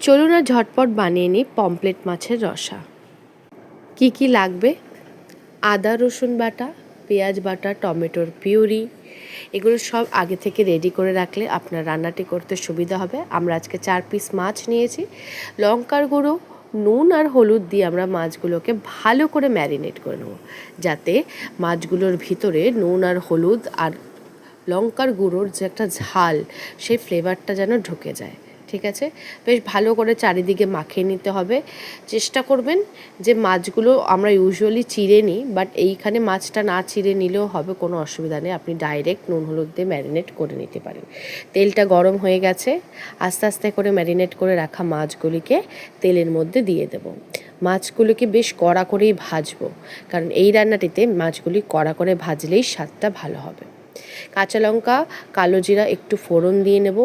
চলুন আর ঝটপট বানিয়ে নিই পমফ্রেট মাছের রসা। কি কি লাগবে? আদা রসুন বাটা, পেঁয়াজ বাটা, টমেটোর পিউরি, এগুলো সব আগে থেকে রেডি করে রাখলে আপনার রান্নাটি করতে সুবিধা হবে। আমরা আজকে 4 পিস মাছ নিয়েছি। লঙ্কার গুঁড়ো, নুন আর হলুদ দিয়ে আমরা মাছগুলোকে ভালো করে ম্যারিনেট করে নেব, যাতে মাছগুলোর ভিতরে নুন আর হলুদ আর লঙ্কার গুঁড়োর যে একটা ঝাল, সেই ফ্লেভারটা যেন ঢুকে যায়। ঠিক আছে, বেশ ভালো করে চারিদিকে মাখিয়ে নিতে হবে। চেষ্টা করবেন যে মাছগুলো আমরা ইউজুয়ালি চিড়ে নিই, বাট এইখানে মাছটা না চিড়ে নিলেও হবে, কোনো অসুবিধা নেই। আপনি ডাইরেক্ট নুন হলুদ দিয়ে ম্যারিনেট করে নিতে পারেন। তেলটা গরম হয়ে গেছে, আস্তে আস্তে করে ম্যারিনেট করে রাখা মাছগুলিকে তেলের মধ্যে দিয়ে দেব। মাছগুলিকে বেশ কড়া করেই ভাজবো, কারণ এই রান্নাটিতে মাছগুলি কড়া করে ভাজলেই স্বাদটা ভালো হবে। কাঁচা লঙ্কা, কালো জিরা একটু ফোড়ন দিয়ে নেব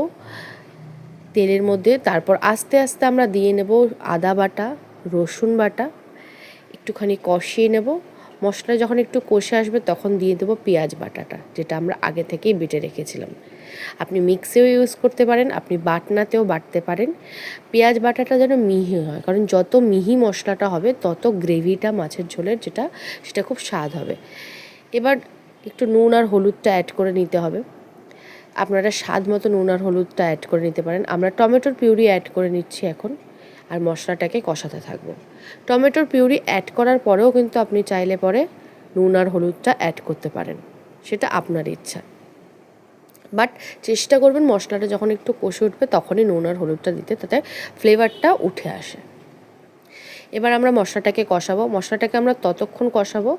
তেলের মধ্যে। তারপর আস্তে আস্তে আমরা দিয়ে নেব আদা বাটা, রসুন বাটা, একটুখানি কষিয়ে নেব। মশলা যখন একটু কষে আসবে তখন দিয়ে দেবো পেঁয়াজ বাটাটা, যেটা আমরা আগে থেকেই বেটে রেখেছিলাম। আপনি মিক্সিও ইউজ করতে পারেন, আপনি বাটনাতেও বাটতে পারেন। পেঁয়াজ বাটাটা যেন মিহি হয়, কারণ যত মিহি মশলাটা হবে তত গ্রেভিটা মাছের ঝোলের সেটা খুব স্বাদ হবে। এবার একটু নুন আর হলুদটা অ্যাড করে নিতে হবে। আপনারা স্বাদ মতো নুন আর হলুদটা অ্যাড করে নিতে পারেন। আমরা টমেটোর পিউরি অ্যাড করে নিচ্ছি এখন, আর মশলাটাকে কষাতে থাকবো। টমেটোর পিউরি অ্যাড করার পরেও কিন্তু আপনি চাইলে পরে নুন আর হলুদটা অ্যাড করতে পারেন, সেটা আপনার ইচ্ছা। বাট চেষ্টা করবেন মশলাটা যখন একটু কষে উঠবে তখনই নুন আর হলুদটা দিতে, তাতে ফ্লেভারটা উঠে আসে। এবার আমরা মশলাটাকে কষাবো। মশলাটাকে আমরা ততক্ষণ কষাবো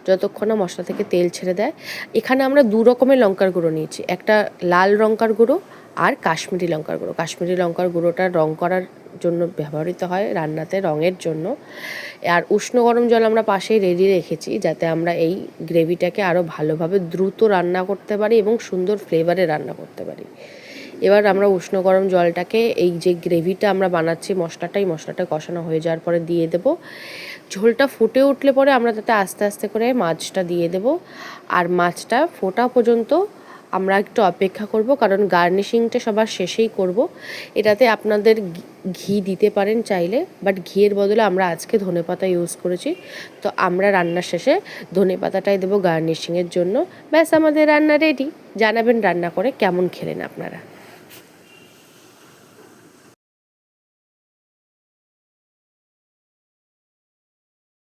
যতক্ষণ না মশলা থেকে তেল ছেড়ে দেয়। এখানে আমরা 2 রকমের লঙ্কার গুঁড়ো নিয়েছি, একটা লাল লঙ্কার গুঁড়ো আর কাশ্মীরি লঙ্কার গুঁড়ো। কাশ্মীরি লঙ্কার গুঁড়োটা রং করার জন্য ব্যবহৃত হয়, রান্নাতে রঙের জন্য। আর উষ্ণ গরম জল আমরা পাশেই রেডি রেখেছি, যাতে আমরা এই গ্রেভিটাকে আরও ভালোভাবে দ্রুত রান্না করতে পারি এবং সুন্দর ফ্লেভারে রান্না করতে পারি। এবার আমরা উষ্ণ গরম জলটাকে এই যে গ্রেভিটা আমরা বানাচ্ছি মশলাটা কষানো হয়ে যাওয়ার পরে দিয়ে দেব। ঝোলটা ফুটে উঠলে পরে আমরা তাতে আস্তে আস্তে করে মাছটা দিয়ে দেব, আর মাছটা ফোটা পর্যন্ত আমরা একটু অপেক্ষা করব, কারণ গার্নিশিংটা সবার শেষেই করব। এটাতে আপনাদের ঘি দিতে পারেন চাইলে, বাট ঘিয়ের বদলে আমরা আজকে ধনেপাতা ইউজ করেছি, তো আমরা রান্নার শেষে ধনেপাতাটাই দেবো গার্নিশিংয়ের জন্য। ব্যাস, আমাদের রান্না রেডি। জানাবেন রান্না করে কেমন খেলেন আপনারা।